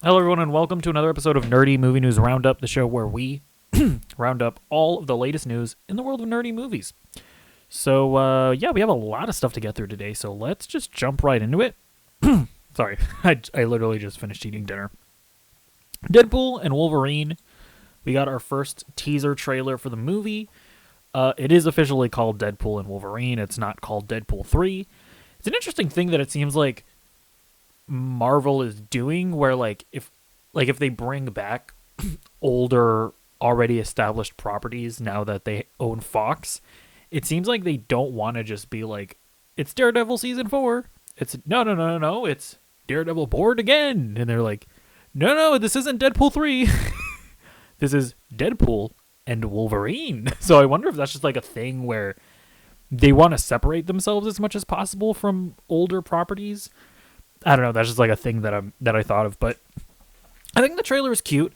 Hello, everyone, and welcome to another episode of Nerdy Movie News Roundup, the show where we round up all of the latest news in the world of nerdy movies. So, we have a lot of stuff to get through today, so let's just jump right into it. Sorry, I literally just finished eating dinner. Deadpool and Wolverine. We got our first teaser trailer for the movie. It is officially called Deadpool and Wolverine. It's not called Deadpool 3. It's an interesting thing that it seems like Marvel is doing, where if they bring back older, already established properties now that they own Fox, it seems like they don't want to just be like, it's Daredevil season 4. It's no, it's Daredevil Born Again, and they're like, no, this isn't Deadpool 3. This is Deadpool and Wolverine. So I wonder if that's just like a thing where they want to separate themselves as much as possible from older properties. I don't know. That's just like a thing that I thought of, but I think the trailer is cute.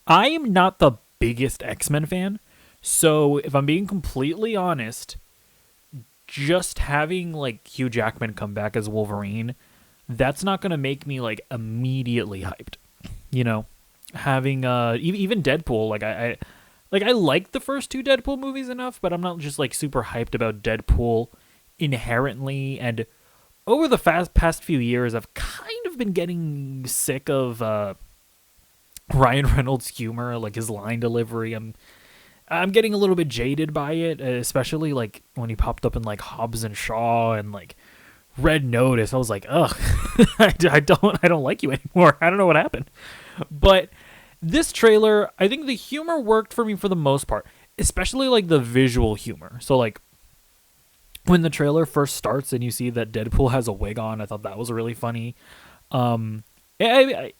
I am not the biggest X-Men fan, so if I'm being completely honest, just having like Hugh Jackman come back as Wolverine, that's not gonna make me like immediately hyped. You know, having even Deadpool, I like the first two Deadpool movies enough, but I'm not just like super hyped about Deadpool inherently. And over the past few years, I've kind of been getting sick of Ryan Reynolds' humor, like his line delivery. I'm getting a little bit jaded by it, especially like when he popped up in like Hobbs and Shaw and like Red Notice. I was like, ugh, I don't like you anymore. I don't know what happened, but this trailer, I think the humor worked for me for the most part, especially like the visual humor. So like, when the trailer first starts and you see that Deadpool has a wig on, I thought that was really funny. I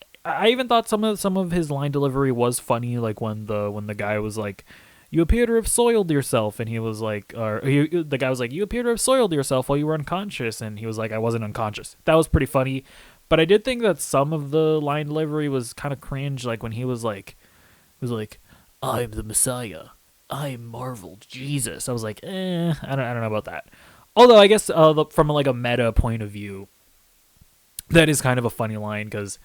even thought some of his line delivery was funny, like when the guy was like, "You appear to have soiled yourself," and he was like, the guy was like, "You appear to have soiled yourself while you were unconscious," and he was like, "I wasn't unconscious." That was pretty funny, but I did think that some of the line delivery was kind of cringe, like when he was like, "I'm the Messiah. I'm Marvel Jesus." I was like, I don't know about that. Although I guess from like a meta point of view, that is kind of a funny line, because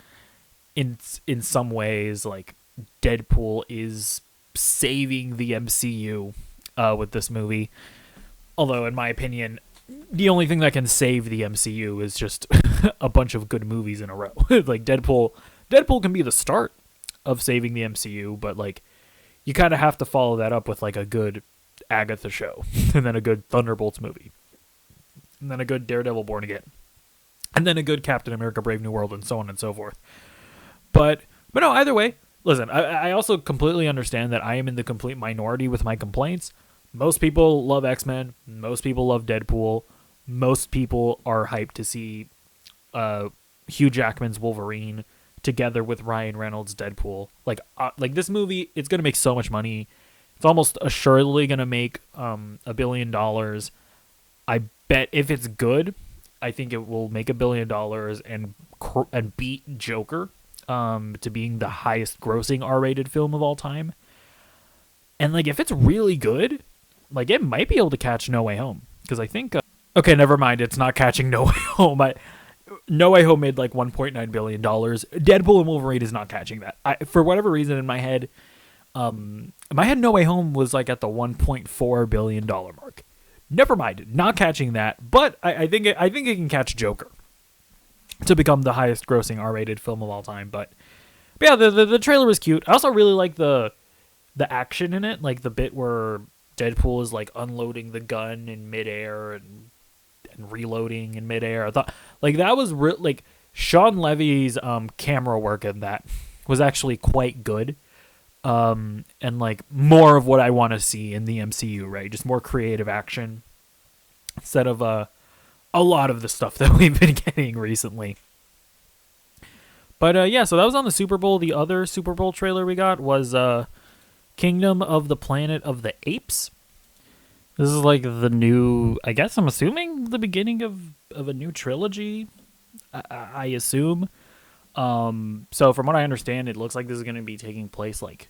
in some ways, like, Deadpool is saving the MCU with this movie. Although, in my opinion, the only thing that can save the MCU is just a bunch of good movies in a row. Like Deadpool can be the start of saving the MCU, but like, you kind of have to follow that up with like a good Agatha show, and then a good Thunderbolts movie, and then a good Daredevil Born Again, and then a good Captain America Brave New World, and so on and so forth. But no, either way, listen, I also completely understand that I am in the complete minority with my complaints. Most people love X-Men. Most people love Deadpool. Most people are hyped to see Hugh Jackman's Wolverine together with Ryan Reynolds' Deadpool. Like this movie, it's going to make so much money. It's almost assuredly going to make $1 billion. I bet if it's good, I think it will make $1 billion and beat Joker to being the highest grossing R-rated film of all time. And like, if it's really good, like, it might be able to catch No Way Home, because I think okay, never mind, it's not catching No Way Home. No Way Home made like $1.9 billion. Deadpool and Wolverine is not catching that. For whatever reason, in my head, No Way Home was like at the $1.4 billion mark. Never mind, not catching that. But I think it can catch Joker to become the highest grossing R-rated film of all time. But yeah, the trailer was cute. I also really like the action in it, like the bit where Deadpool is like unloading the gun in midair and reloading in midair. I thought like that was like Sean Levy's camera work in that was actually quite good, and like more of what I want to see in the MCU, right? Just more creative action instead of a lot of the stuff that we've been getting recently. But so that was on the Super Bowl. The other Super Bowl trailer we got was Kingdom of the Planet of the Apes. This is like the new, I guess I'm assuming, the beginning of a new trilogy, I assume. So from what I understand, it looks like this is going to be taking place like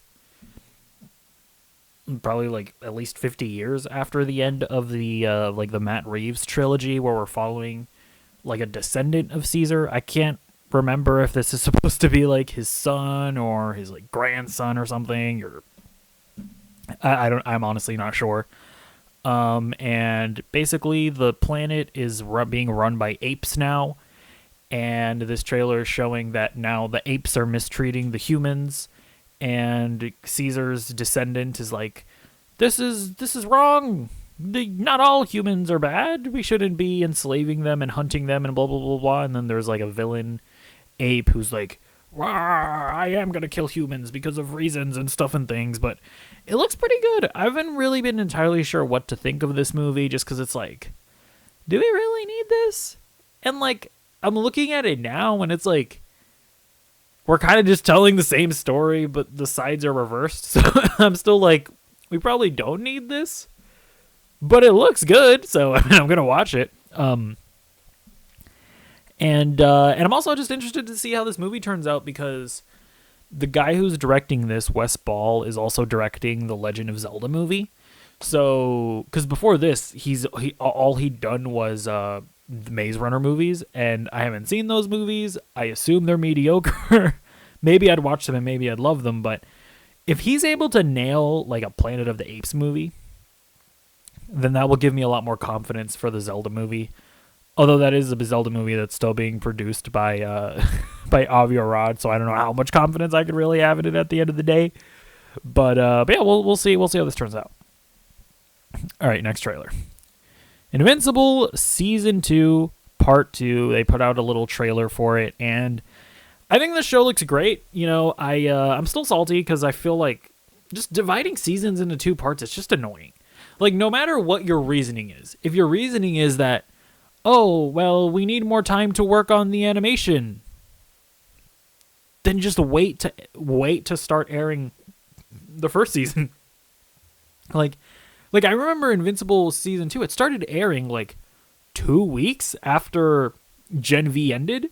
probably like at least 50 years after the end of the like the Matt Reeves trilogy, where we're following like a descendant of Caesar. I can't remember if this is supposed to be like his son or his like grandson or something, or I'm honestly not sure. And basically the planet is being run by apes now, and this trailer is showing that now the apes are mistreating the humans, and Caesar's descendant is like, this is wrong. Not all humans are bad. We shouldn't be enslaving them and hunting them and blah, blah, blah, blah. And then there's like a villain ape who's like, I am going to kill humans because of reasons and stuff and things. But it looks pretty good. I haven't really been entirely sure what to think of this movie, just because it's like, do we really need this? And like, I'm looking at it now and it's like, we're kind of just telling the same story, but the sides are reversed. So I'm still like, we probably don't need this. But it looks good, so I'm gonna watch it. And I'm also just interested to see how this movie turns out, because the guy who's directing this, Wes Ball, is also directing the Legend of Zelda movie. So, because before this, all he'd done was the Maze Runner movies, and I haven't seen those movies. I assume they're mediocre. Maybe I'd watch them and maybe I'd love them, but if he's able to nail like a Planet of the Apes movie, then that will give me a lot more confidence for the Zelda movie. Although that is a Zelda movie that's still being produced by by Avi Arad, so I don't know how much confidence I could really have in it at the end of the day. But yeah, we'll see how this turns out. All right, next trailer. Invincible Season 2, Part 2. They put out a little trailer for it, and I think the show looks great. You know, I'm still salty because I feel like just dividing seasons into 2 parts, it's just annoying. Like, no matter what your reasoning is, if your reasoning is that, oh, well, we need more time to work on the animation, then just wait to start airing the first season. Like I remember Invincible Season 2, it started airing like 2 weeks after Gen V ended.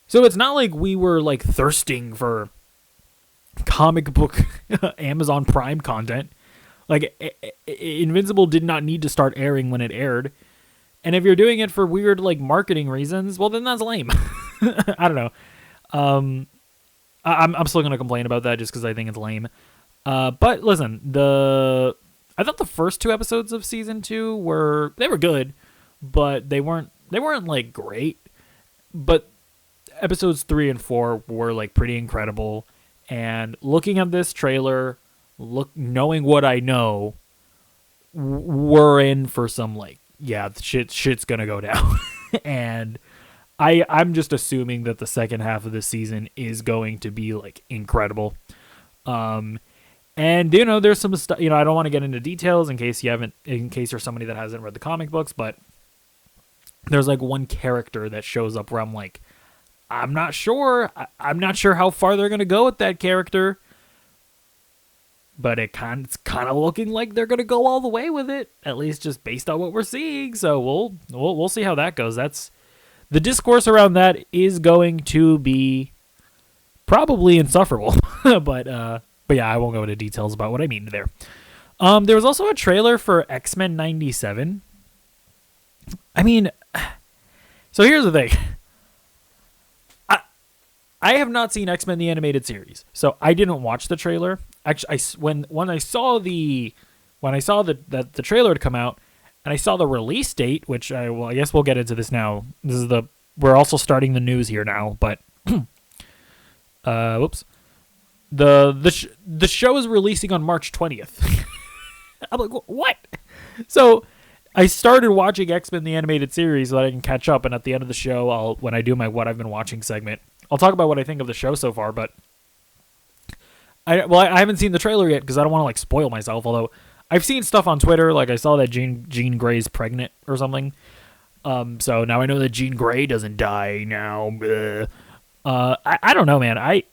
So it's not like we were like thirsting for comic book Amazon Prime content. Like, Invincible did not need to start airing when it aired. And if you're doing it for weird, like, marketing reasons, well, then that's lame. I don't know. I'm still going to complain about that just because I think it's lame. But listen, I thought the first 2 episodes of Season 2 were good, but they weren't like, great. But episodes 3 and 4 were, like, pretty incredible. And looking at this trailer, knowing what I know, we're in for some, like, yeah, shit's gonna go down. And I'm just assuming that the second half of the season is going to be like incredible. And you know, there's some stuff, you know, I don't want to get into details in case you're somebody that hasn't read the comic books, but there's like one character that shows up where I'm like, I'm not sure how far they're gonna go with that character. But it's kind of looking like they're gonna go all the way with it, at least just based on what we're seeing. So we'll see how that goes. That's the discourse around that is going to be probably insufferable. but yeah, I won't go into details about what I mean there. There was also a trailer for X-Men 97. I mean, so here's the thing. I have not seen X-Men the Animated Series, so I didn't watch the trailer. Actually, when I saw the trailer had come out, and I saw the release date, which I guess we'll get into this now. We're also starting the news here now, but whoops, the show is releasing on March 20th. I'm like, what? So I started watching X-Men the Animated Series so that I can catch up, and at the end of the show, when I do my What I've Been Watching segment, I'll talk about what I think of the show so far, but I haven't seen the trailer yet because I don't want to like spoil myself, although I've seen stuff on Twitter, like I saw that Jean Grey's pregnant or something. So now I know that Jean Grey doesn't die now. I don't know, man. I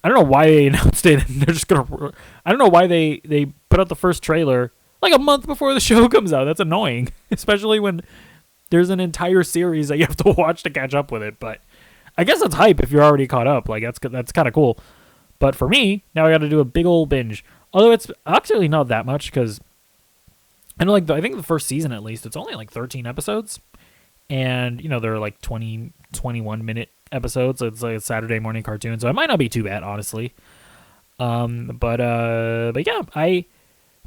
don't know why they announced it. They're just gonna. I don't know why they put out the first trailer like a month before the show comes out. That's annoying, especially when there's an entire series that you have to watch to catch up with it. But I guess that's hype if you're already caught up. Like that's kind of cool. But for me, now I got to do a big old binge. Although it's actually not that much because I know, like I think the first season at least, it's only like 13 episodes, and you know they're like 20 21-minute episode, so it's like a Saturday morning cartoon. So it might not be too bad, honestly. But yeah,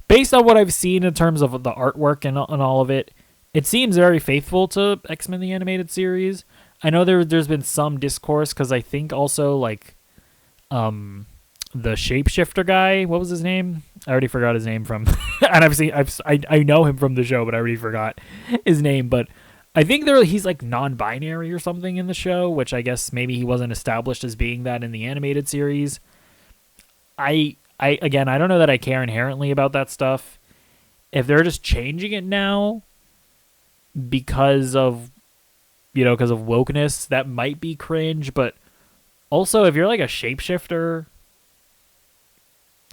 based on what I've seen in terms of the artwork and all of it, it seems very faithful to X-Men the Animated Series. I know there's been some discourse because I think also like the shapeshifter guy, what was his name? I already forgot his name from and I know him from the show, but I already forgot his name. But I think he's like non-binary or something in the show, which I guess maybe he wasn't established as being that in the animated series. I don't know that I care inherently about that stuff. If they're just changing it now because of wokeness, that might be cringe. But also, if you're like a shapeshifter,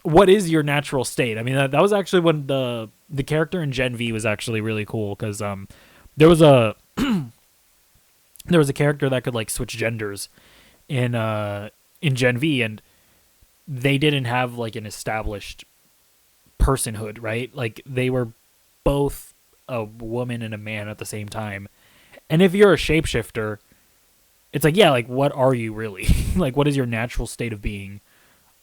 what is your natural state? I mean, that was actually when the character in Gen V was actually really cool because there was a character that could like switch genders in Gen V, and they didn't have like an established personhood, right? Like they were both a woman and a man at the same time. And if you're a shapeshifter, it's like, yeah, like what are you really? Like what is your natural state of being?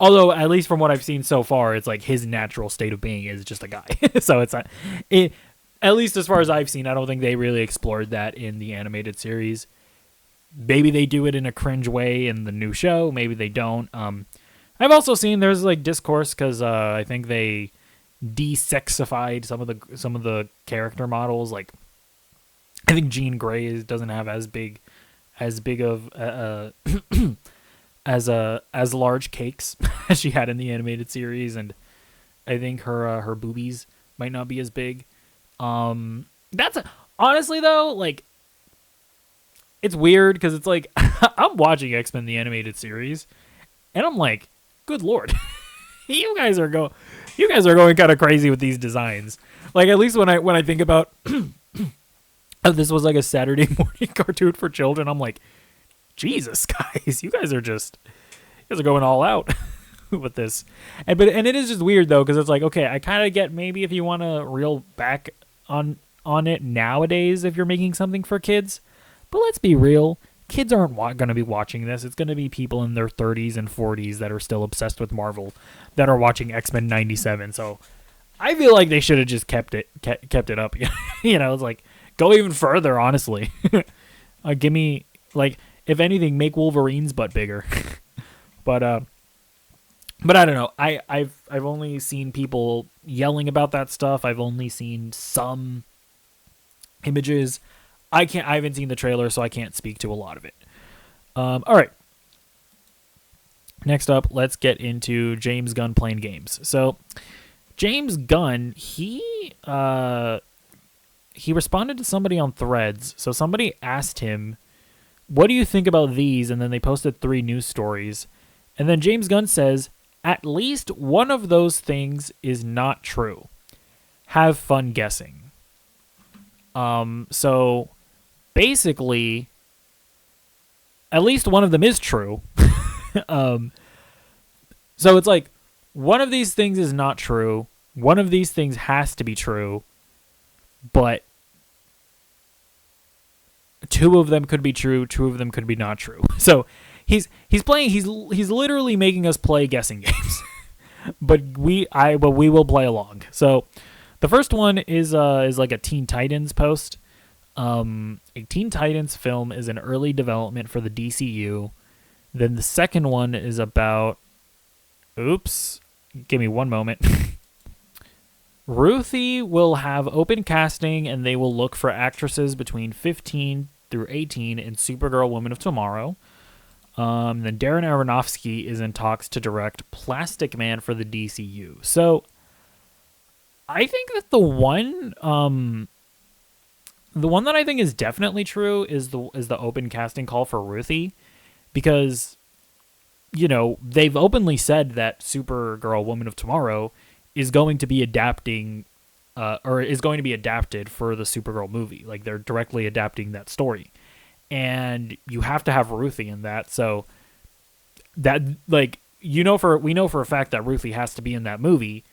Although at least from what I've seen so far, it's like his natural state of being is just a guy. So it's not at least as far as I've seen, I don't think they really explored that in the animated series. Maybe they do it in a cringe way in the new show. Maybe they don't. I've also seen there's like discourse because I think they de-sexified some of the character models. Like I think Jean Grey doesn't have as big of as large cakes as she had in the animated series, and I think her boobies might not be as big. Honestly though, like it's weird because it's like I'm watching X-Men the animated series, and I'm like, good lord, you guys are going kind of crazy with these designs. Like at least when I think about this was like a Saturday morning cartoon for children, I'm like, Jesus, guys, you guys are going all out with this. And it is just weird though, because it's like, okay, I kind of get maybe if you want to reel back on it nowadays if you're making something for kids, but let's be real, kids aren't going to be watching this. It's going to be people in their 30s and 40s that are still obsessed with Marvel that are watching X-Men 97. So I feel like they should have just kept it up. It's like go even further, honestly. Give me like, if anything, make Wolverine's butt bigger. But I don't know. I've only seen people yelling about that stuff. I've only seen some images. I haven't seen the trailer, so I can't speak to a lot of it. All right. Next up, let's get into James Gunn playing games. So James Gunn, he responded to somebody on Threads. So somebody asked him, what do you think about these? And then they posted 3 news stories. And then James Gunn says, at least one of those things is not true. Have fun guessing. So basically, at least one of them is true. So it's like, one of these things is not true. One of these things has to be true. But 2 of them could be true, 2 of them could be not true. So he's literally making us play guessing games. but we will play along. So the first one is like a Teen Titans post. A Teen Titans film is in early development for the DCU. Then the second one is about give me one moment. Routh will have open casting, and they will look for actresses between 15 through 18 in Supergirl Woman of Tomorrow. Then Darren Aronofsky is in talks to direct Plastic Man for the DCU. So I think that the one that I think is definitely true is the open casting call for Routh, because they've openly said that Supergirl Woman of Tomorrow is going to be adapting or is going to be adapted for the Supergirl movie. Like they're directly adapting that story. And you have to have Routh in that. So that we know for a fact that Routh has to be in that movie.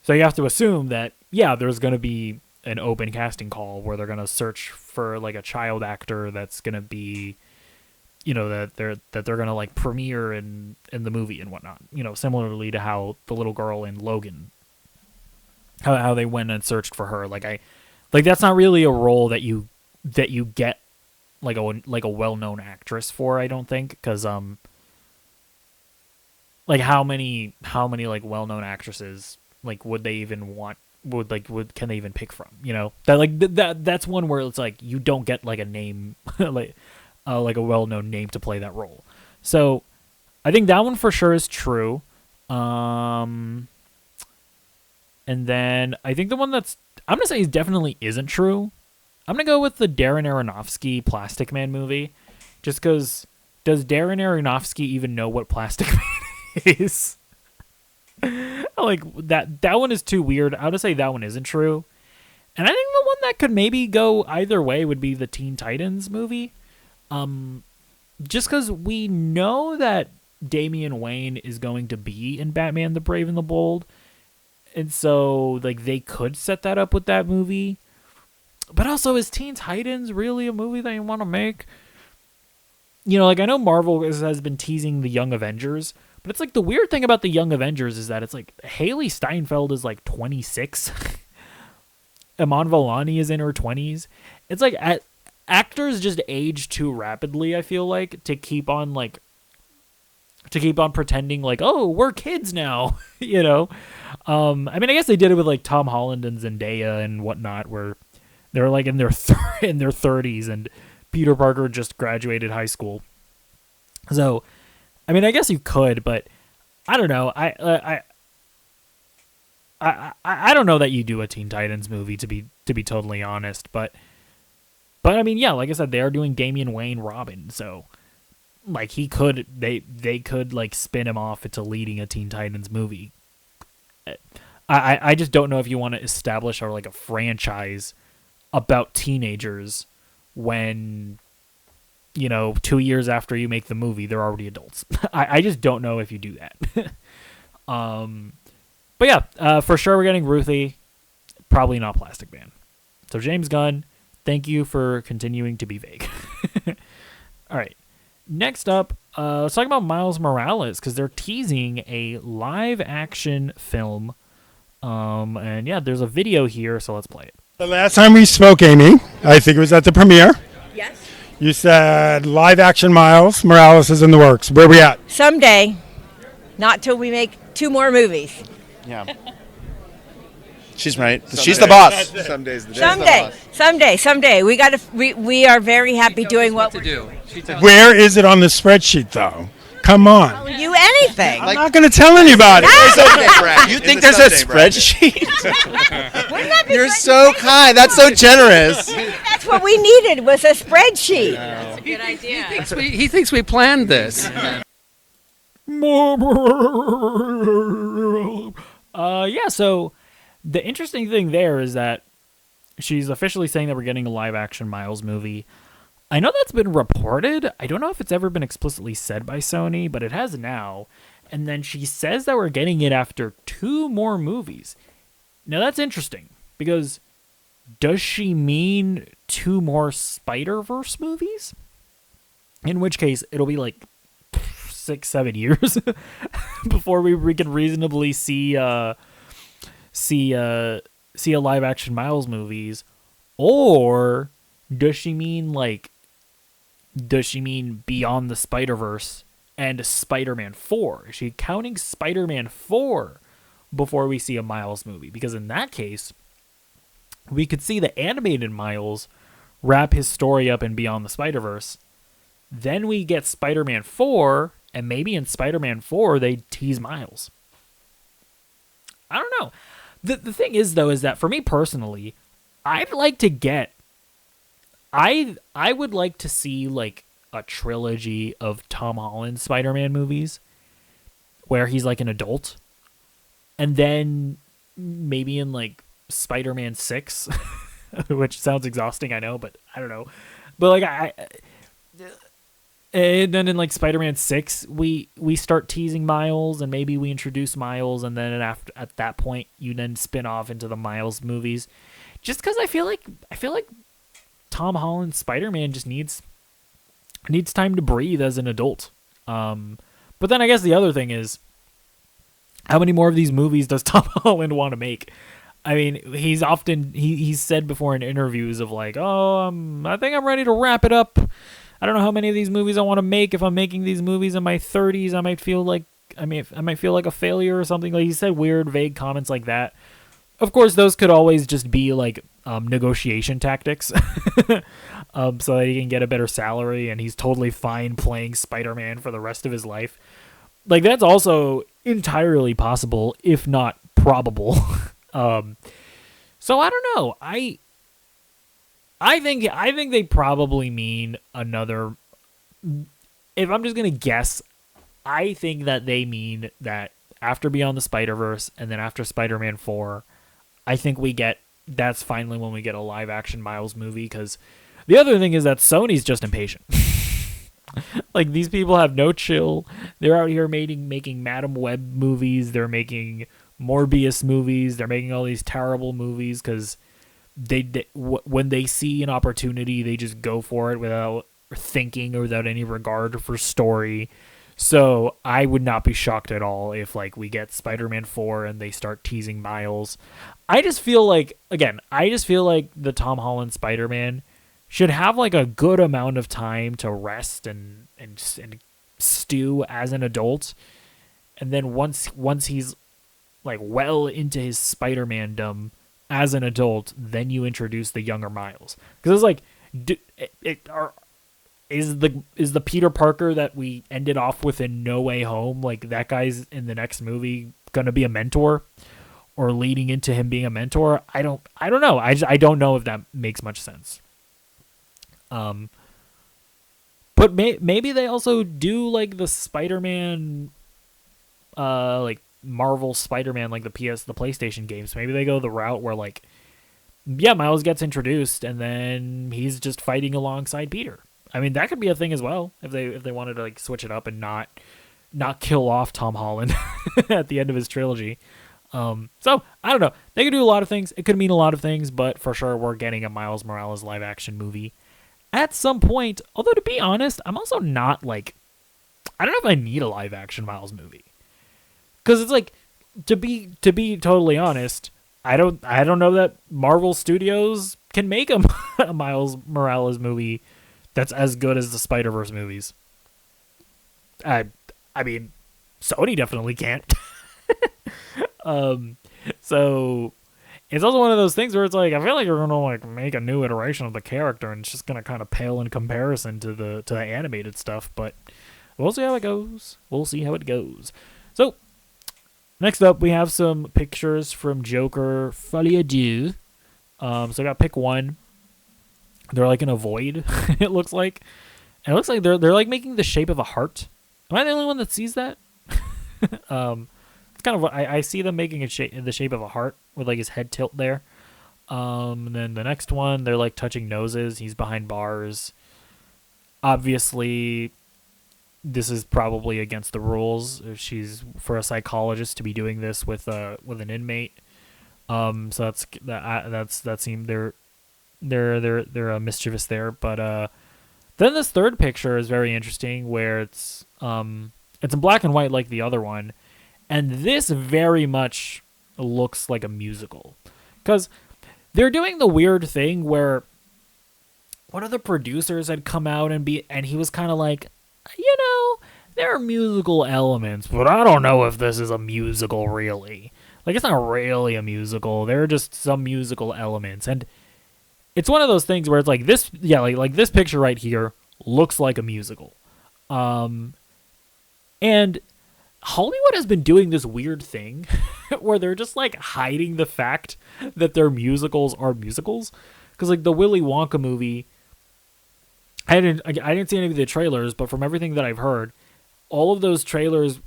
So you have to assume that, yeah, there's going to be an open casting call where they're going to search for like a child actor that's going to be that they're gonna like premiere in the movie and whatnot. Similarly to how the little girl in Logan, how they went and searched for her. Like that's not really a role that you get like a well-known actress for, I don't think, because like how many like well-known actresses like would they even want can they even pick from, that's one where it's like you don't get like a name like a well-known name to play that role. So I think that one for sure is true. And then I think the one I'm gonna say definitely isn't true, I'm gonna go with the Darren Aronofsky Plastic Man movie, just because does Darren Aronofsky even know what Plastic Man is? Like that one is too weird. I would say that one isn't true. And I think the one that could maybe go either way would be the Teen Titans movie. Just because we know that Damian Wayne is going to be in Batman the Brave and the Bold. And so like they could set that up with that movie. But also, is Teen Titans really a movie that you want to make? Like I know Marvel has been teasing the Young Avengers, but it's like the weird thing about the Young Avengers is that it's like Haley Steinfeld is like 26. Iman Vellani is in her 20s. It's like actors just age too rapidly, I feel like, to keep on pretending like, oh, we're kids now, I mean, I guess they did it with like Tom Holland and Zendaya and whatnot, where they're like in their 30s and Peter Parker just graduated high school. So, I mean, I guess you could, but I don't know. I don't know that you do a Teen Titans movie, to be totally honest, but I mean, yeah, like I said, they are doing Damian Wayne Robin, so like they could like spin him off into leading a Teen Titans movie. I just don't know if you want to establish a franchise about teenagers when 2 years after you make the movie they're already adults. I just don't know if you do that. But yeah, for sure we're getting Ruthie, probably not Plastic Man. So James Gunn, thank you for continuing to be vague. All right, next up, let's talk about Miles Morales, because they're teasing a live action film. And yeah, there's a video here, so let's play it. The last time we spoke, Amy, I think it was at the premiere. Yes. You said live action Miles Morales is in the works. Where are we at? Someday. Not till we make 2 more movies. Yeah. She's right. She's the boss. Some days the day. Someday. We are very happy doing what we're doing. Where is it on the spreadsheet, though? Come on. Tell you anything. I'm not going to tell anybody. You think there's a spreadsheet? Wouldn't that be You're great? so kind. That's so generous. That's what we needed, was a spreadsheet. That's a good idea. He thinks we planned this. Yeah, so the interesting thing there is that she's officially saying that we're getting a live action Miles movie. I know that's been reported. I don't know if it's ever been explicitly said by Sony, but it has now. And then she says that we're getting it after 2 more movies. Now that's interesting, because does she mean 2 more Spider-Verse movies? In which case, it'll be like 6-7 years before we can reasonably see a live action Miles movies. Or does she mean Beyond the Spider-Verse and Spider-Man 4? Is she counting Spider-Man 4 before we see a Miles movie? Because in that case, we could see the animated Miles wrap his story up in Beyond the Spider-Verse. Then we get Spider-Man 4, and maybe in Spider-Man 4 they tease Miles. I don't know. The thing is, though, is that for me personally, I would like to see like a trilogy of Tom Holland Spider-Man movies where he's like an adult, and then maybe in like Spider-Man 6, which sounds exhausting, I know, but I don't know. But like and then in like Spider-Man 6, we start teasing Miles, and maybe we introduce Miles, and then at that point you then spin off into the Miles movies. Just because I feel like Tom Holland's Spider-Man just needs needs time to breathe as an adult. But then I guess the other thing is, how many more of these movies does Tom Holland want to make? I mean, he's said before in interviews of like, I think I'm ready to wrap it up. I don't know how many of these movies I want to make. If I'm making these movies in my 30s, I might feel like a failure or something. Like, he said weird, vague comments like that. Of course, those could always just be like negotiation tactics, so that he can get a better salary, and he's totally fine playing Spider-Man for the rest of his life. Like, that's also entirely possible, if not probable. So I don't know. I think they probably mean another. If I'm just gonna guess, I think that they mean that after Beyond the Spider-Verse and then after Spider-Man 4, I think that's finally when we get a live-action Miles movie, because the other thing is that Sony's just impatient. Like, these people have no chill. They're out here making Madam Web movies. They're making Morbius movies. They're making all these terrible movies because when they see an opportunity, they just go for it without thinking or without any regard for story. So I would not be shocked at all if, like, we get Spider-Man 4 and they start teasing Miles. I just feel like the Tom Holland Spider-Man should have, like, a good amount of time to rest and stew as an adult. And then once he's, like, well into his Spider-Man-dom as an adult, then you introduce the younger Miles. Because it's like, is the Peter Parker that we ended off with in No Way Home, like, that guy's in the next movie gonna be a mentor, or leading into him being a mentor? I don't know. I don't know if that makes much sense. But maybe they also do, like, the Spider-Man, like, Marvel Spider-Man, like the PlayStation games. Maybe they go the route where, like, yeah, Miles gets introduced and then he's just fighting alongside Peter. I mean, that could be a thing as well if they wanted to, like, switch it up and not kill off Tom Holland at the end of his trilogy. So I don't know. They could do a lot of things. It could mean a lot of things, but for sure we're getting a Miles Morales live action movie at some point. Although, to be honest, I'm also not, like, I don't know if I need a live action Miles movie. Because it's like, to be totally honest, I don't know that Marvel Studios can make a Miles Morales movie that's as good as the Spider-Verse movies. I mean, Sony definitely can't. So it's also one of those things where it's like, I feel like you're gonna, like, make a new iteration of the character, and it's just gonna kind of pale in comparison to the animated stuff. But we'll see how it goes. So next up, we have some pictures from Joker Folie Deux. So I got pick one. They're, like, in a void. It looks like. And it looks like they're like making the shape of a heart. Am I the only one that sees that? It's kind of what I see them making the shape of a heart with, like, his head tilt there. And then the next one, they're, like, touching noses. He's behind bars. Obviously, this is probably against the rules. She's for a psychologist to be doing this with an inmate. So that seemed they're mischievous there. But then this third picture is very interesting, where it's in black and white like the other one, and this very much looks like a musical, because they're doing the weird thing where one of the producers had come out and he was kind of like, there are musical elements, but I don't know if this is a musical really. Like, it's not really a musical. There are just some musical elements. And it's one of those things where it's like this, like this picture right here looks like a musical. And Hollywood has been doing this weird thing where they're just, like, hiding the fact that their musicals are musicals. Because, like, the Willy Wonka movie, I didn't see any of the trailers, but from everything that I've heard, all of those trailers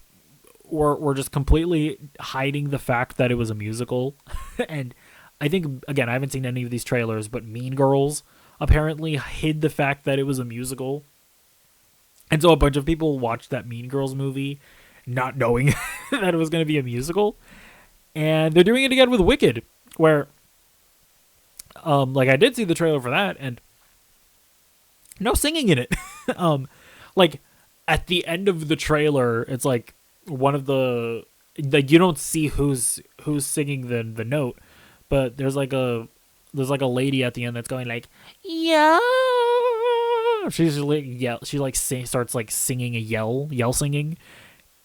were just completely hiding the fact that it was a musical. And I think, again, I haven't seen any of these trailers, but Mean Girls apparently hid the fact that it was a musical. And so a bunch of people watched that Mean Girls movie not knowing that it was going to be a musical. And they're doing it again with Wicked, where, like, I did see the trailer for that, and no singing in it. Like at the end of the trailer, it's like one of the like you don't see who's singing the note, but there's like a lady at the end that's going like yeah. She's like she like starts like singing a yell singing,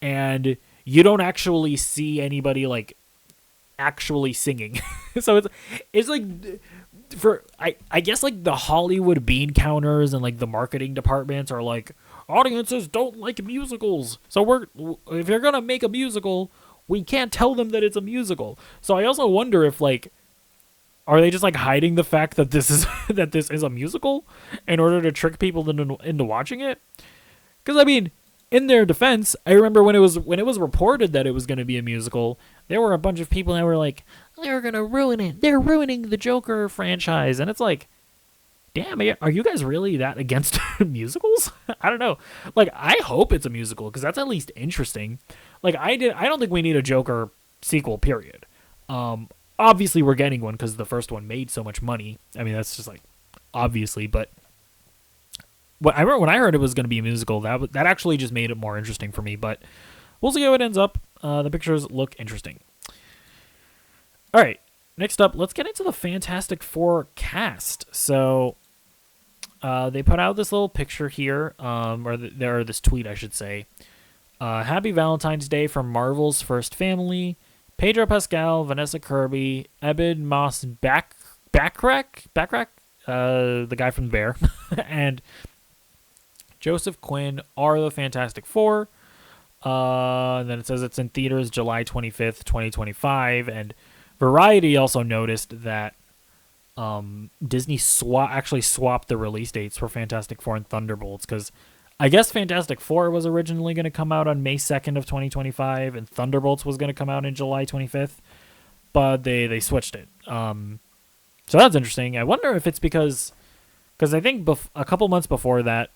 and you don't actually see anybody like actually singing. So it's like for I guess like the Hollywood bean counters and like the marketing departments are like audiences don't like musicals, so if you're gonna make a musical, we can't tell them that it's a musical. So I also wonder if like are they just like hiding the fact that this is a musical in order to trick people into watching it? Because I mean, in their defense, I remember when it was reported that it was going to be a musical, there were a bunch of people that were like, they're going to ruin it. They're ruining the Joker franchise. And it's like, damn, are you guys really that against musicals? I don't know. Like, I hope it's a musical because that's at least interesting. Like, I don't think we need a Joker sequel, period. Obviously, we're getting one because the first one made so much money. I mean, that's just like, obviously, but when I heard it was going to be a musical, that actually just made it more interesting for me. But we'll see how it ends up. The pictures look interesting. All right, next up, let's get into the Fantastic Four cast. So they put out this little picture here, or this tweet, I should say. Happy Valentine's Day from Marvel's First Family. Pedro Pascal, Vanessa Kirby, Eben Moss Backrack, the guy from The Bear, and Joseph Quinn are the Fantastic Four. And then it says it's in theaters July 25th, 2025. And Variety also noticed that Disney actually swapped the release dates for Fantastic Four and Thunderbolts because I guess Fantastic Four was originally going to come out on May 2nd of 2025, and Thunderbolts was going to come out in July 25th, but they switched it. So that's interesting. I wonder if it's because I think a couple months before that,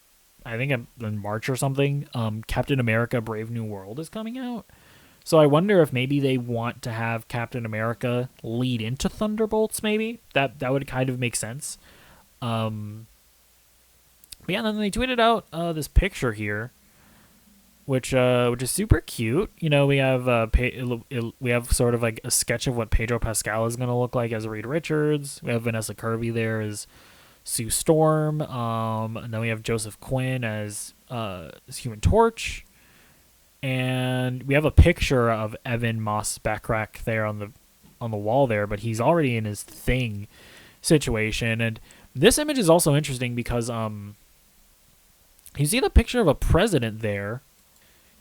I think in March or something, Captain America Brave New World is coming out. So I wonder if maybe they want to have Captain America lead into Thunderbolts, maybe. That would kind of make sense. But yeah, and then they tweeted out this picture here, which is super cute. You know, we have we have sort of like a sketch of what Pedro Pascal is going to look like as Reed Richards. We have Vanessa Kirby there as Sue Storm. And then we have Joseph Quinn as Human Torch. And we have a picture of Evan Moss Backrack there on the wall there, but he's already in his Thing situation. And this image is also interesting because you see the picture of a president there.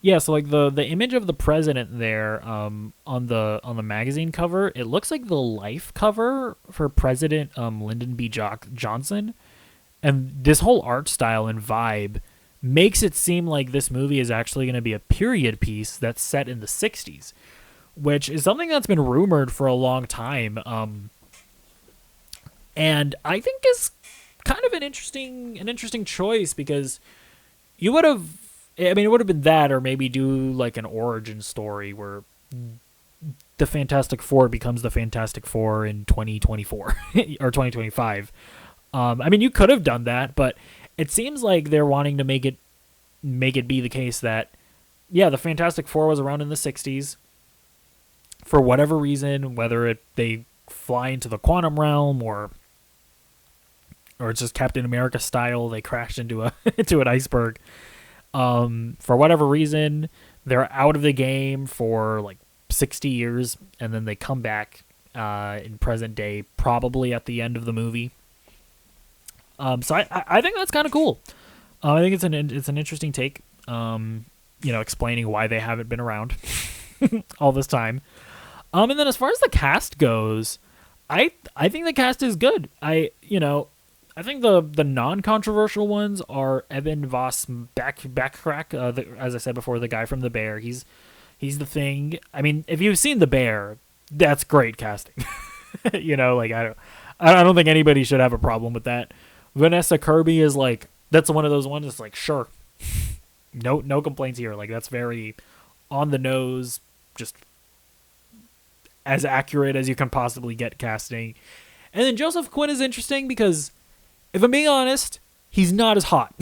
Yeah, so like the image of the president there on the magazine cover, it looks like the life cover for President Lyndon B. Johnson. And this whole art style and vibe makes it seem like this movie is actually going to be a period piece that's set in the 60s, which is something that's been rumored for a long time. And I think is kind of an interesting choice because you would have, I mean, it would have been that, or maybe do like an origin story where the Fantastic Four becomes the Fantastic Four in 2024 or 2025. I mean, you could have done that, but it seems like they're wanting to make it be the case that, yeah, the Fantastic Four was around in the 60s for whatever reason, whether they fly into the quantum realm or it's just Captain America style, they crashed into an iceberg. For whatever reason, they're out of the game for like 60 years, and then they come back in present day, probably at the end of the movie. So I think that's kind of cool. I think it's an interesting take. Explaining why they haven't been around all this time. And then as far as the cast goes, I think the cast is good. I think the non-controversial ones are Eben Voss Backrack, as I said before, the guy from The Bear. He's the Thing. I mean, if you've seen The Bear, that's great casting. I don't think anybody should have a problem with that. Vanessa Kirby is like, that's one of those ones that's like, sure, no complaints here. Like, that's very on the nose, just as accurate as you can possibly get casting. And then Joseph Quinn is interesting because, if I'm being honest, he's not as hot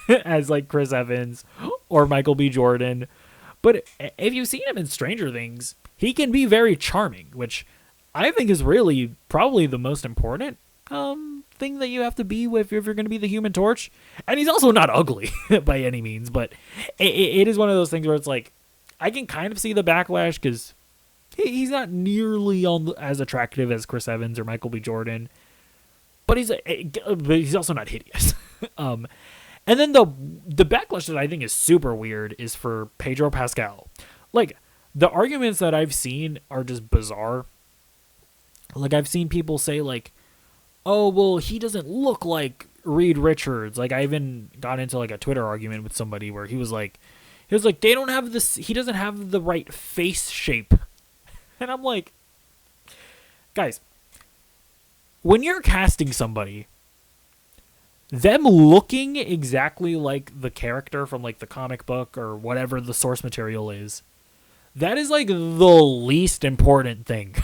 as like Chris Evans or Michael B. Jordan. But if you've seen him in Stranger Things, he can be very charming, which I think is really probably the most important thing that you have to be with if you're going to be the Human Torch. And he's also not ugly by any means, but it is one of those things where it's like, I can kind of see the backlash because he's not nearly as attractive as Chris Evans or Michael B. Jordan, but he's also not hideous. And then the backlash that I think is super weird is for Pedro Pascal. Like, the arguments that I've seen are just bizarre. Like, I've seen people say, like, oh, well, he doesn't look like Reed Richards. Like, I even got into, like, a Twitter argument with somebody where he was like, they don't have this, he doesn't have the right face shape. And I'm like, guys, when you're casting somebody, them looking exactly like the character from like the comic book or whatever the source material is, that is like the least important thing.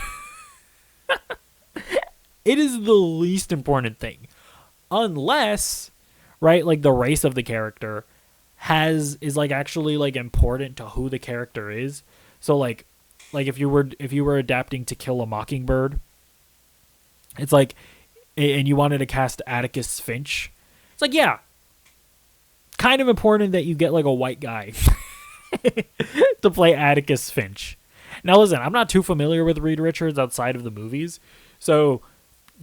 It is the least important thing. Unless, right, like the race of the character is like actually like important to who the character is. So like if you were adapting To Kill a Mockingbird, it's like, and you wanted to cast Atticus Finch, it's like, yeah, kind of important that you get like a white guy to play Atticus Finch. Now listen, I'm not too familiar with Reed Richards outside of the movies, so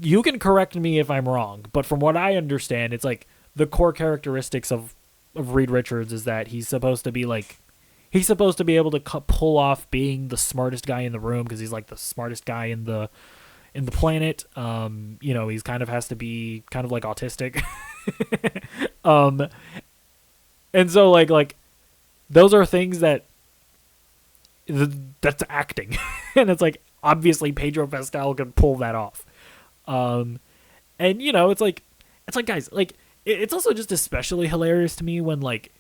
you can correct me if I'm wrong, but from what I understand, it's like the core characteristics of Reed Richards is that he's supposed to be able to pull off being the smartest guy in the room because he's like the smartest guy in the planet. He's kind of has to be kind of like autistic. And so like those are things that's acting. And it's like, obviously Pedro Pascal can pull that off. And it's like, guys, like, it's also just especially hilarious to me when like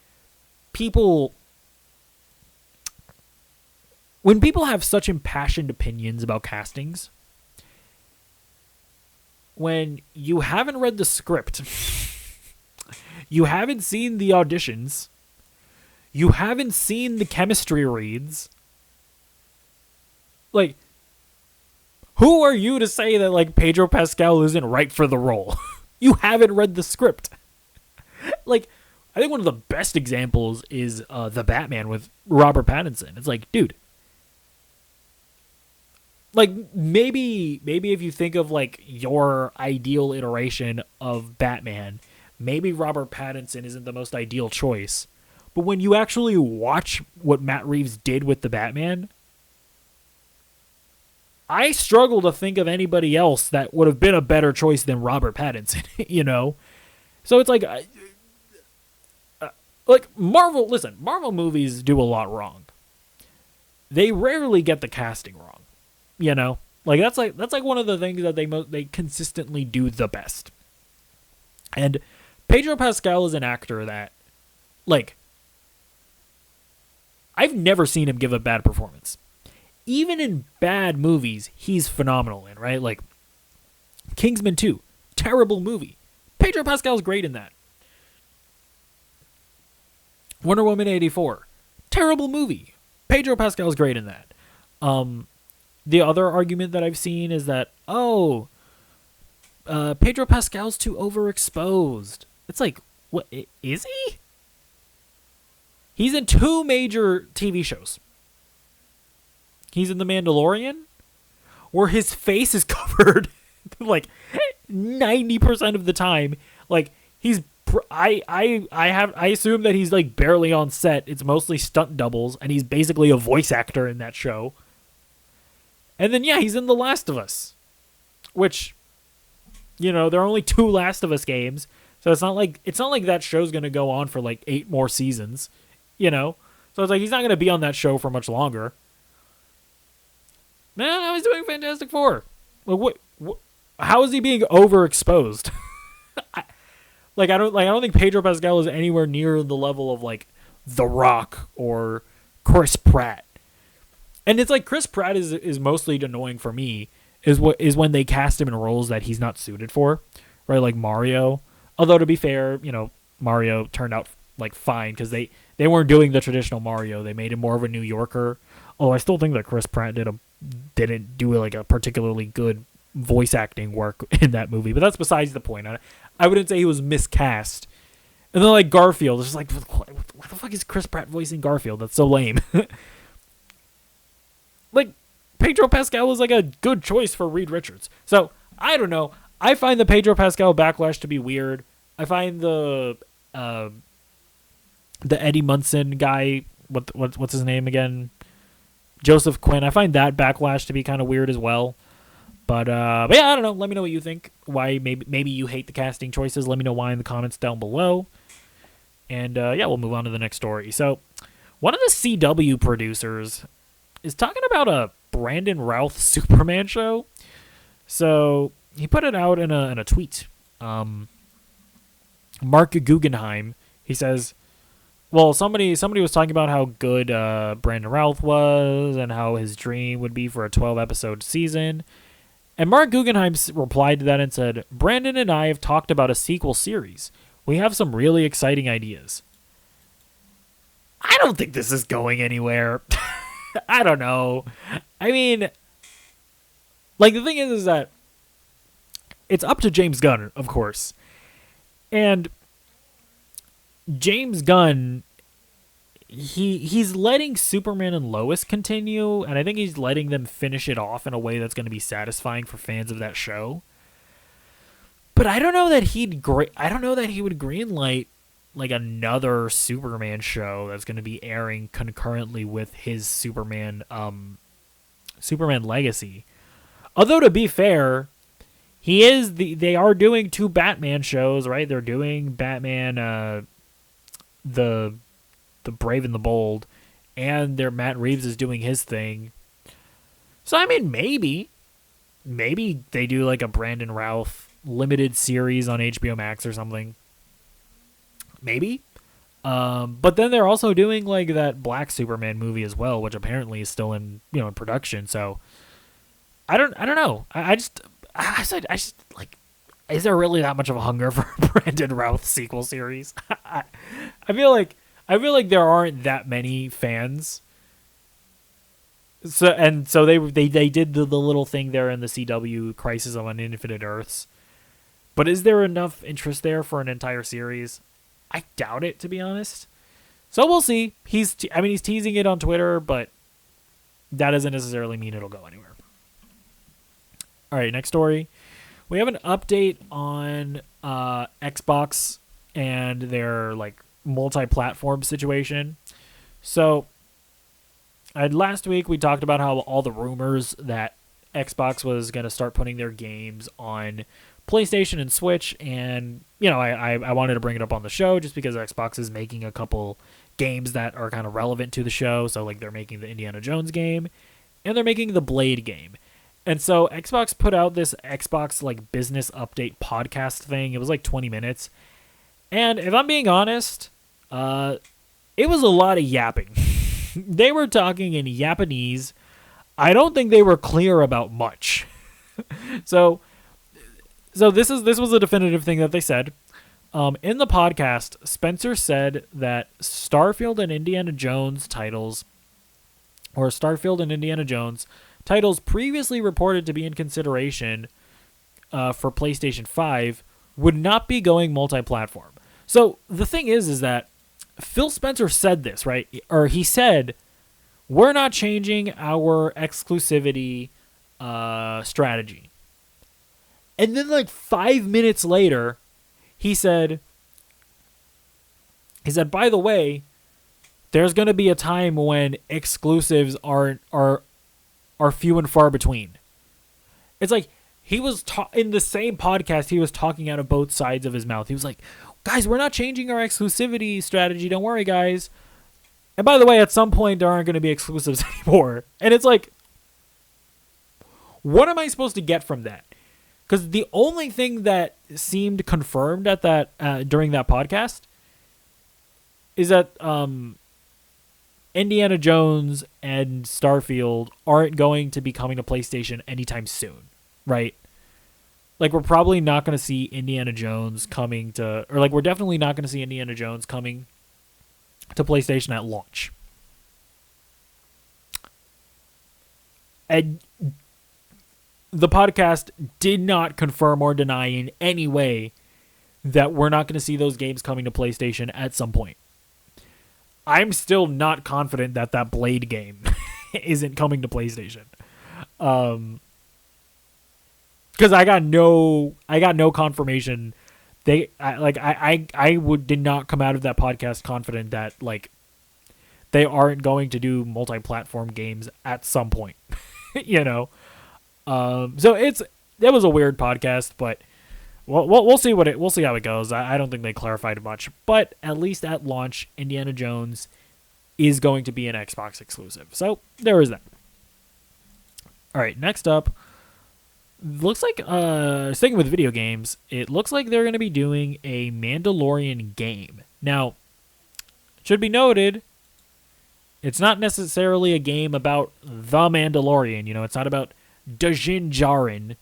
when people have such impassioned opinions about castings, when you haven't read the script, you haven't seen the auditions, you haven't seen the chemistry reads, like, who are you to say that like Pedro Pascal isn't right for the role? You haven't read the script. Like, I think one of the best examples is the Batman with Robert Pattinson. It's like, dude, like maybe if you think of like your ideal iteration of Batman, maybe Robert Pattinson isn't the most ideal choice. But when you actually watch what Matt Reeves did with the Batman, I struggle to think of anybody else that would have been a better choice than Robert Pattinson, you know? So it's like, Marvel movies do a lot wrong. They rarely get the casting wrong, you know? Like that's like one of the things that they consistently do the best. And Pedro Pascal is an actor that, like, I've never seen him give a bad performance. Even in bad movies, he's phenomenal in, right? Like, Kingsman 2, terrible movie. Pedro Pascal's great in that. Wonder Woman 84, terrible movie. Pedro Pascal's great in that. The other argument that I've seen is that, Pedro Pascal's too overexposed. It's like, what, is he? He's in 2 major TV shows. He's in The Mandalorian, where his face is covered like 90% of the time. Like, he's I assume that he's like barely on set. It's mostly stunt doubles, and he's basically a voice actor in that show. And then he's in The Last of Us, which, you know, there are only 2 Last of Us games, so it's not like that show's gonna go on for like 8 more seasons, you know. So it's like he's not gonna be on that show for much longer. Man, how he's doing Fantastic Four? Like, what? How is he being overexposed? I don't think Pedro Pascal is anywhere near the level of like The Rock or Chris Pratt. And it's like Chris Pratt is mostly annoying for me is when they cast him in roles that he's not suited for, right? Like Mario. Although to be fair, Mario turned out like fine because they weren't doing the traditional Mario. They made him more of a New Yorker. Oh, I still think that Chris Pratt didn't do like a particularly good voice acting work in that movie, but that's besides the point. I wouldn't say he was miscast. And then like Garfield, it's just like, what the fuck is Chris Pratt voicing Garfield? That's so lame. Like Pedro Pascal was like a good choice for Reed Richards. So I don't know. I find the Pedro Pascal backlash to be weird. I find the Eddie Munson guy, what's his name again? Joseph Quinn. I find that backlash to be kind of weird as well. But yeah, I don't know. Let me know what you think. Why maybe you hate the casting choices. Let me know why in the comments down below. And yeah, we'll move on to the next story. So one of the CW producers is talking about a Brandon Routh Superman show. So he put it out in a tweet. Mark Guggenheim, he says, well, somebody was talking about how good Brandon Routh was and how his dream would be for a 12-episode season. And Mark Guggenheim replied to that and said, Brandon and I have talked about a sequel series. We have some really exciting ideas. I don't think this is going anywhere. I don't know. I mean, like, the thing is that it's up to James Gunn, of course. And James Gunn, he's letting Superman and Lois continue, and I think he's letting them finish it off in a way that's going to be satisfying for fans of that show. But I don't know that he would greenlight like another Superman show that's going to be airing concurrently with his Superman Legacy. Although to be fair, they are doing 2 Batman shows, right? They're doing Batman the Brave and the Bold, and Matt Reeves is doing his thing. So I mean, maybe they do like a Brandon Routh limited series on HBO Max or something. Maybe. But then they're also doing like that Black Superman movie as well, which apparently is still in production. So I don't know. I just like, is there really that much of a hunger for a Brandon Routh sequel series? I feel like there aren't that many fans. So they did the little thing there in the CW Crisis on Infinite Earths. But is there enough interest there for an entire series? I doubt it, to be honest. So we'll see. He's teasing it on Twitter, but that doesn't necessarily mean it'll go anywhere. All right, next story. We have an update on Xbox and their like multi-platform situation. So last week we talked about how all the rumors that Xbox was going to start putting their games on PlayStation and Switch, and I wanted to bring it up on the show just because Xbox is making a couple games that are kind of relevant to the show. So like they're making the Indiana Jones game and they're making the Blade game. And so Xbox put out this Xbox like business update podcast thing. It was like 20 minutes. And if I'm being honest, it was a lot of yapping. They were talking in Japanese. I don't think they were clear about much. So this was a definitive thing that they said. In the podcast, Spencer said that Starfield and Indiana Jones titles previously reported to be in consideration for PlayStation 5 would not be going multi-platform. So the thing is that Phil Spencer said this, right? Or he said, we're not changing our exclusivity strategy. And then like 5 minutes later, he said, by the way, there's going to be a time when exclusives are few and far between. It's like he was in the same podcast, he was talking out of both sides of his mouth. He was like, guys, we're not changing our exclusivity strategy. Don't worry, guys. And by the way, at some point, there aren't going to be exclusives anymore. And it's like, what am I supposed to get from that? Because the only thing that seemed confirmed at that during that podcast is that Indiana Jones and Starfield aren't going to be coming to PlayStation anytime soon, right? like we're probably not going to see Indiana Jones coming to, or like we're definitely not going to see Indiana Jones coming to PlayStation at launch. And the podcast did not confirm or deny in any way that we're not going to see those games coming to PlayStation at some point. I'm still not confident that that Blade game isn't coming to PlayStation. Because I got no confirmation. Did not come out of that podcast confident that like they aren't going to do multi-platform games at some point. You know, so that was a weird podcast, but we'll see we'll see how it goes. I don't think they clarified much, but at least at launch, Indiana Jones is going to be an Xbox exclusive. So there is that. All right, next up, looks like sticking with video games, it looks like they're going to be doing a Mandalorian game. Now, it should be noted, it's not necessarily a game about the Mandalorian. You know, it's not about Din Djarin.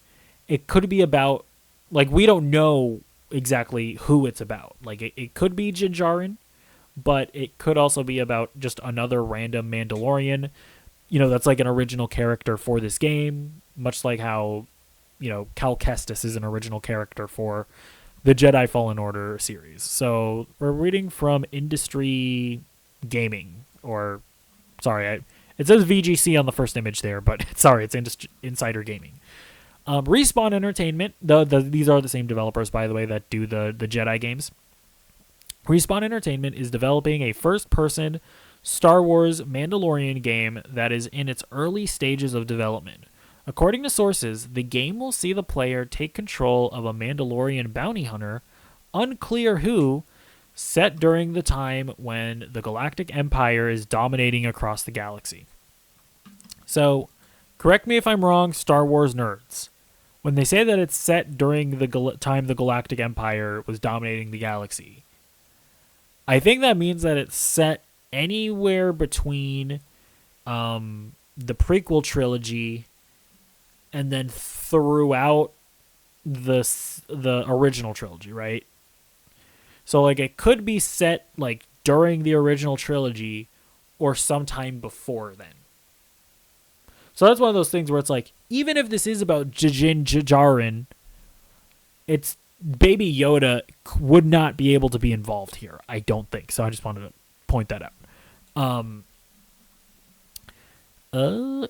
It could be about, like, we don't know exactly who it's about. Like, it could be Din Djarin, but it could also be about just another random Mandalorian. You know, that's like an original character for this game, much like how, you know, Cal Kestis is an original character for the Jedi Fallen Order series. So we're reading from Industry Gaming, or sorry, it says VGC on the first image there, but sorry, it's Insider Gaming. Respawn Entertainment, these are the same developers, by the way, that do the Jedi games. Respawn Entertainment is developing a first-person Star Wars Mandalorian game that is in its early stages of development. According to sources, the game will see the player take control of a Mandalorian bounty hunter, unclear who, set during the time when the Galactic Empire is dominating across the galaxy. So, correct me if I'm wrong, Star Wars nerds. When they say that it's set during the time the Galactic Empire was dominating the galaxy, I think that means that it's set anywhere between the prequel trilogy and then throughout the original trilogy, right? So, like, it could be set, like, during the original trilogy or sometime before then. So that's one of those things where it's like, even if this is about Din Djarin, it's Baby Yoda would not be able to be involved here, I don't think. So I just wanted to point that out.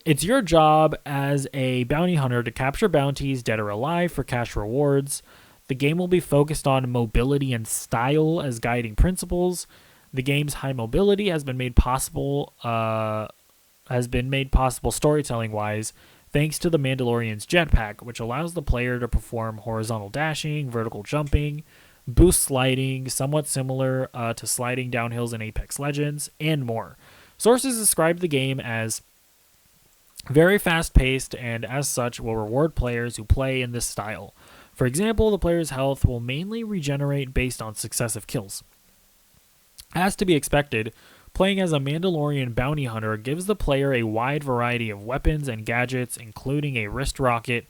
It's your job as a bounty hunter to capture bounties, dead or alive, for cash rewards. The game will be focused on mobility and style as guiding principles. The game's high mobility has been made possible storytelling-wise thanks to the Mandalorian's jetpack, which allows the player to perform horizontal dashing, vertical jumping, boost sliding, somewhat similar to sliding down hills in Apex Legends, and more. Sources describe the game as very fast-paced and, as such, will reward players who play in this style. For example, the player's health will mainly regenerate based on successive kills. As to be expected, playing as a Mandalorian bounty hunter gives the player a wide variety of weapons and gadgets, including a wrist rocket,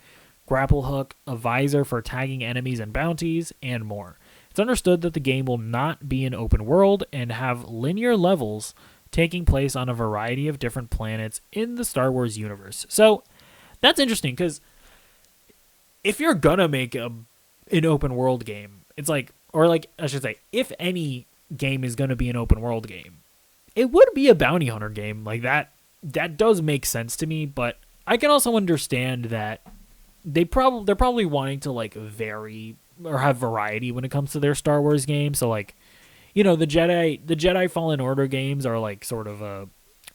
grapple hook, a visor for tagging enemies and bounties, and more. It's understood that the game will not be an open world and have linear levels taking place on a variety of different planets in the Star Wars universe. So, that's interesting, because if you're gonna make an open world game, it's like, or like, I should say, if any game is gonna be an open world game, it would be a bounty hunter game. Like, that does make sense to me, but I can also understand that they're probably wanting to, like, vary or have variety when it comes to their Star Wars games. So, like, you know, the Jedi Fallen Order games are like sort of a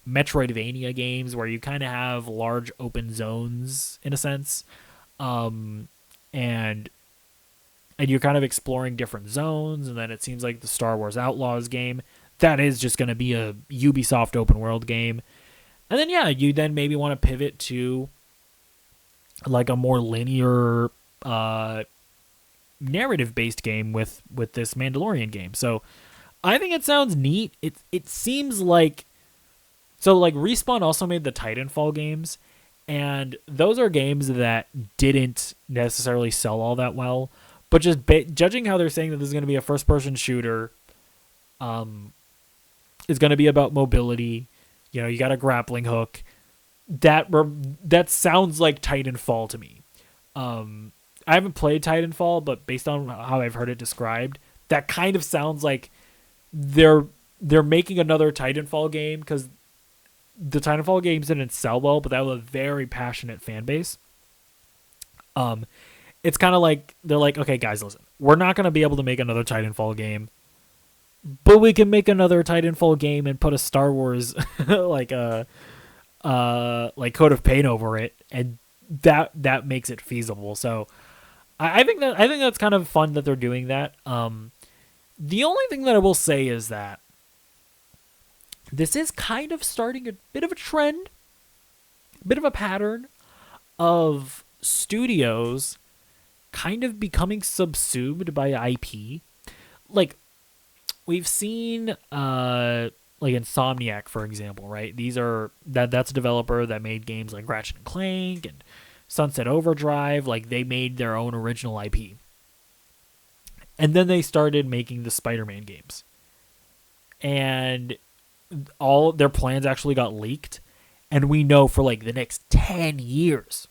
Metroidvania games where you kind of have large open zones in a sense. And you're kind of exploring different zones, and then it seems like the Star Wars Outlaws game, that is just going to be a Ubisoft open world game. And then, yeah, you then maybe want to pivot to like a more linear narrative-based game with this Mandalorian game. So I think it sounds neat. It seems like... So, like, Respawn also made the Titanfall games, And those are games that didn't necessarily sell all that well. But just judging how they're saying that this is going to be a first-person shooter, is going to be about mobility. You know, you got a grappling hook. That sounds like Titanfall to me. I haven't played Titanfall, but based on how I've heard it described, that kind of sounds like they're making another Titanfall game, because the Titanfall games didn't sell well, but that was a very passionate fan base. It's kind of like they're like, okay, guys, listen, we're not going to be able to make another Titanfall game, but we can make another Titanfall game and put a Star Wars like Code of Pain over it, and that makes it feasible. So I think that's kind of fun that they're doing that. The only thing that I will say is that this is kind of starting a bit of a trend, a bit of a pattern of studios kind of becoming subsumed by IP. Like, we've seen like Insomniac, for example, right? That's a developer that made games like Ratchet and Clank and Sunset Overdrive. Like, they made their own original IP. And then they started making the Spider-Man games. And all their plans actually got leaked. And we know for like the next 10 years,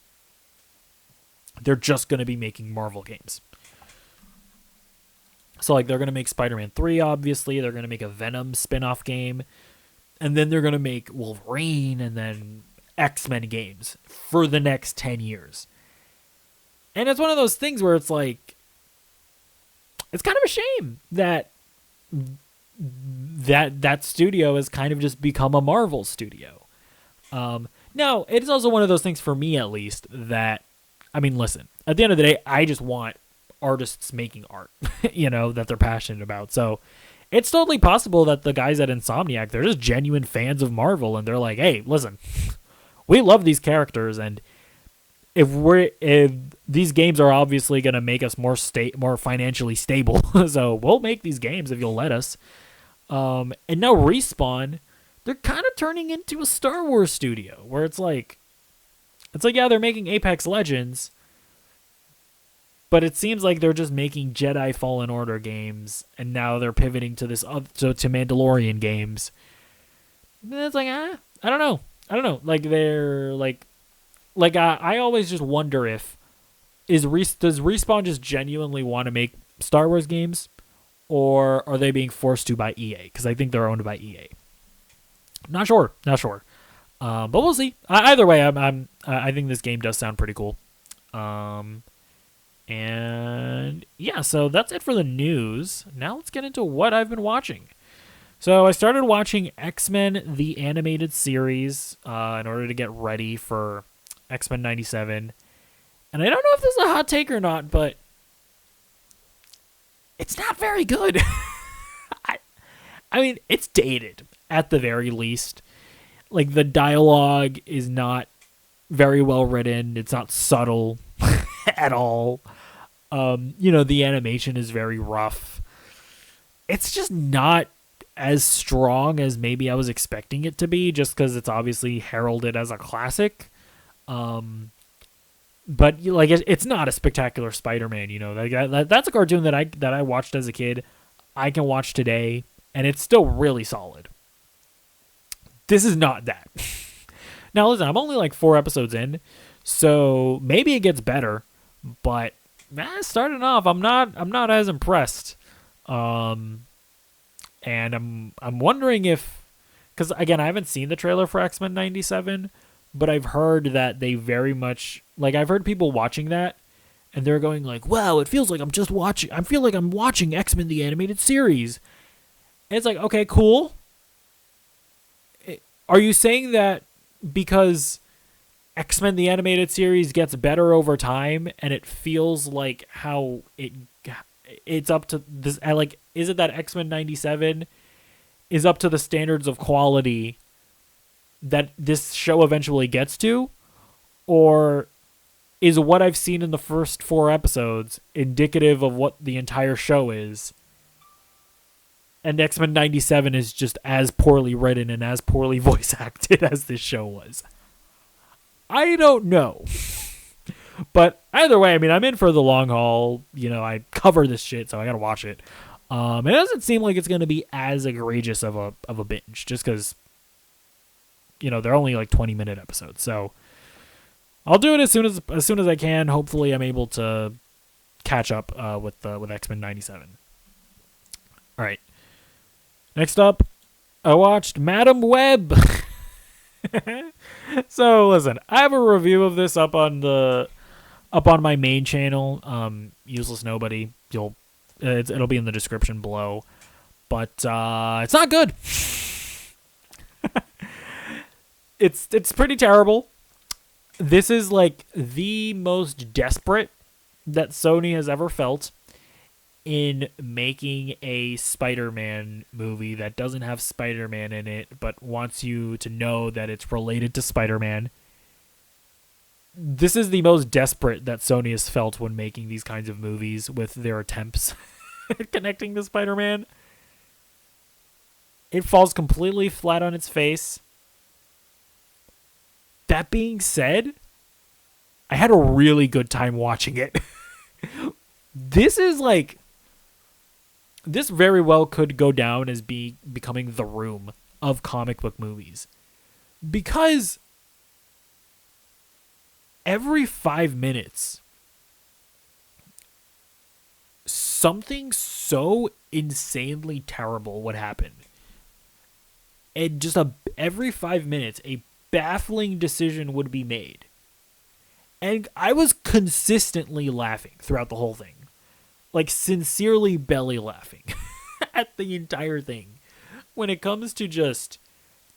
they're just going to be making Marvel games. So like they're going to make Spider-Man 3, obviously. They're going to make a Venom spin-off game. And then they're going to make Wolverine and then X-Men games for the next 10 years. And it's one of those things where it's like, it's kind of a shame that that studio has kind of just become a Marvel studio. Now, it is also one of those things for me, at least, that, I mean, listen, at the end of the day, I just want artists making art, that they're passionate about. So it's totally possible that the guys at Insomniac, they're just genuine fans of Marvel, and they're like, hey, listen, we love these characters, and if these games are obviously going to make us more financially stable, so we'll make these games if you'll let us. And now Respawn, they're kind of turning into a Star Wars studio, where it's like, yeah, they're making Apex Legends, but it seems like they're just making Jedi Fallen Order games, and now they're pivoting to to Mandalorian games. And it's like, I don't know. Like, they're like I always just wonder does Respawn just genuinely want to make Star Wars games, or are they being forced to by EA? Because I think they're owned by EA. Not sure. But we'll see. Either way, I think this game does sound pretty cool. And yeah, so that's it for the news. Now let's get into what I've been watching. So I started watching X-Men the Animated Series in order to get ready for X-Men 97. And I don't know if this is a hot take or not, but it's not very good. I mean, it's dated at the very least. Like, the dialogue is not very well written. It's not subtle at all. The animation is very rough. It's just not as strong as maybe I was expecting it to be, just because it's obviously heralded as a classic. But like, it's not a spectacular Spider-Man. That's a cartoon that I watched as a kid. I can watch today, and it's still really solid. This is not that. Now listen, I'm only like 4 episodes in, so maybe it gets better. But starting off, I'm not as impressed. And I'm wondering if, because again, I haven't seen the trailer for X-Men 97, but I've heard that they very much, like, I've heard people watching that, and they're going like, wow, it feels like I feel like I'm watching X-Men the Animated Series. And it's like, okay, cool. Are you saying that because X-Men the Animated Series gets better over time, and it feels like how it's up to this, like, is it that X-Men 97 is up to the standards of quality that this show eventually gets to? Or is what I've seen in the first 4 episodes indicative of what the entire show is, and X-Men 97 is just as poorly written and as poorly voice acted as this show was? I don't know. But either way, I mean, I'm in for the long haul. You know, I cover this shit, so I gotta watch it. It doesn't seem like it's gonna be as egregious of a binge, just because, you know, they're only like 20-minute episodes. So I'll do it as soon as I can. Hopefully, I'm able to catch up with X-Men '97. All right. Next up, I watched Madam Web. So listen, I have a review of this up on my main channel, Useless Nobody. It'll be in the description below, but it's not good. It's pretty terrible. This is like the most desperate that Sony has ever felt in making a Spider-Man movie that doesn't have Spider-Man in it, but wants you to know that it's related to Spider-Man. This is the most desperate that Sony has felt when making these kinds of movies with their attempts at connecting to Spider-Man. It falls completely flat on its face. That being said, I had a really good time watching it. This very well could go down as becoming the Room of comic book movies. Because every 5 minutes, something so insanely terrible would happen. And just every 5 minutes, a baffling decision would be made. And I was consistently laughing throughout the whole thing. Like, sincerely belly laughing at the entire thing. When it comes to just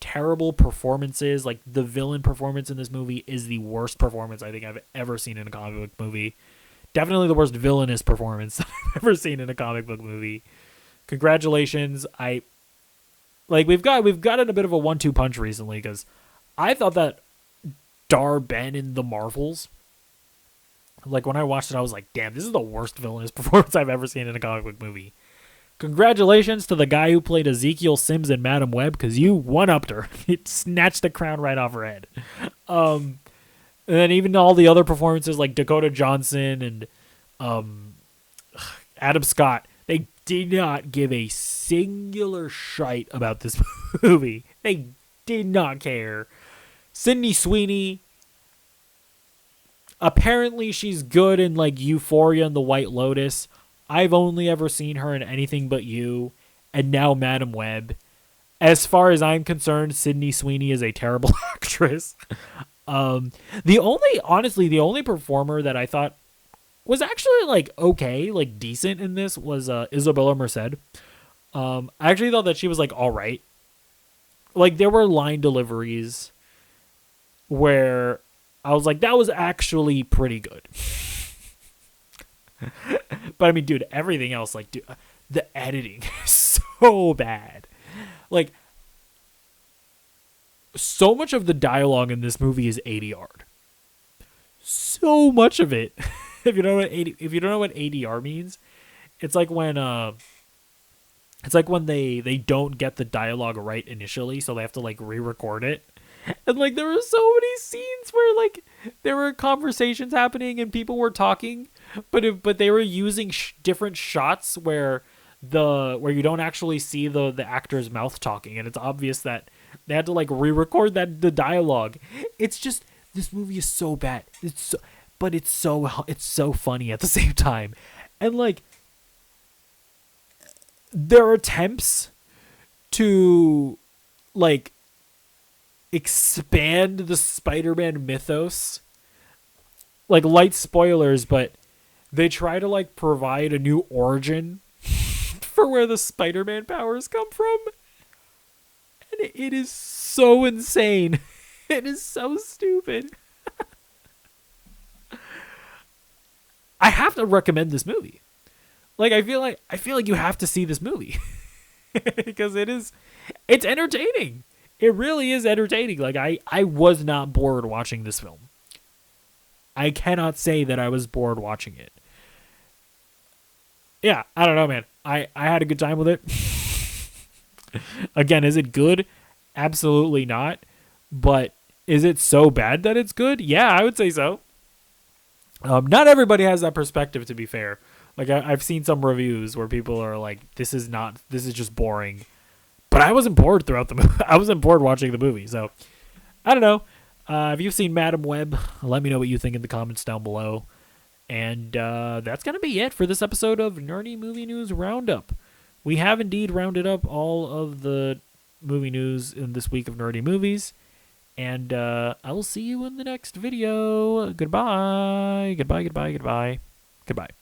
terrible performances, like the villain performance in this movie is the worst performance I think I've ever seen in a comic book movie. Definitely the worst villainous performance I've ever seen in a comic book movie. Congratulations. We've gotten a bit of a 1-2 punch recently, because I thought that Ben in The Marvels, like when I watched it, I was like, damn, this is the worst villainous performance I've ever seen in a comic book movie. Congratulations to the guy who played Ezekiel Sims in Madam Web, because you one-upped her. It snatched the crown right off her head. And then even all the other performances like Dakota Johnson and Adam Scott, they did not give a singular shite about this movie. They did not care. Sydney Sweeney, apparently she's good in like Euphoria and The White Lotus. I've only ever seen her in Anything But You, and now Madam Web. As far as I'm concerned, Sydney Sweeney is a terrible actress. The only performer that I thought was actually like okay, like decent in this was Isabella Merced. I actually thought that she was like all right. Like there were line deliveries where I was like, that was actually pretty good. But I mean, dude, everything else, like, dude, the editing is so bad. Like, so much of the dialogue in this movie is ADR'd. So much of it. If you don't know what ADR means, it's like when they don't get the dialogue right initially, so they have to like re-record it. And like there were so many scenes where like there were conversations happening and people were talking, but they were using different shots where you don't actually see the actor's mouth talking, and it's obvious that they had to like re-record the dialogue. It's just, this movie is so bad. It's so funny at the same time. And like their attempts to like expand the Spider-Man mythos, like light spoilers, but they try to like provide a new origin for where the Spider-Man powers come from, and it is so insane. It is so stupid. I have to recommend this movie. Like I feel like you have to see this movie because it's entertaining. It really is entertaining. Like I was not bored watching this film. I cannot say that I was bored watching it. Yeah, I don't know, man. I had a good time with it. Again, is it good? Absolutely not. But Is it so bad that it's good? Yeah, I would say so. Not everybody has that perspective, to be fair. Like I've seen some reviews where people are like, this is just boring. But I wasn't bored throughout the movie. I wasn't bored watching the movie. So, I don't know. If you've seen Madam Web, let me know what you think in the comments down below. And that's going to be it for this episode of Nerdy Movie News Roundup. We have indeed rounded up all of the movie news in this week of Nerdy Movies. And I will see you in the next video. Goodbye. Goodbye, goodbye, goodbye. Goodbye.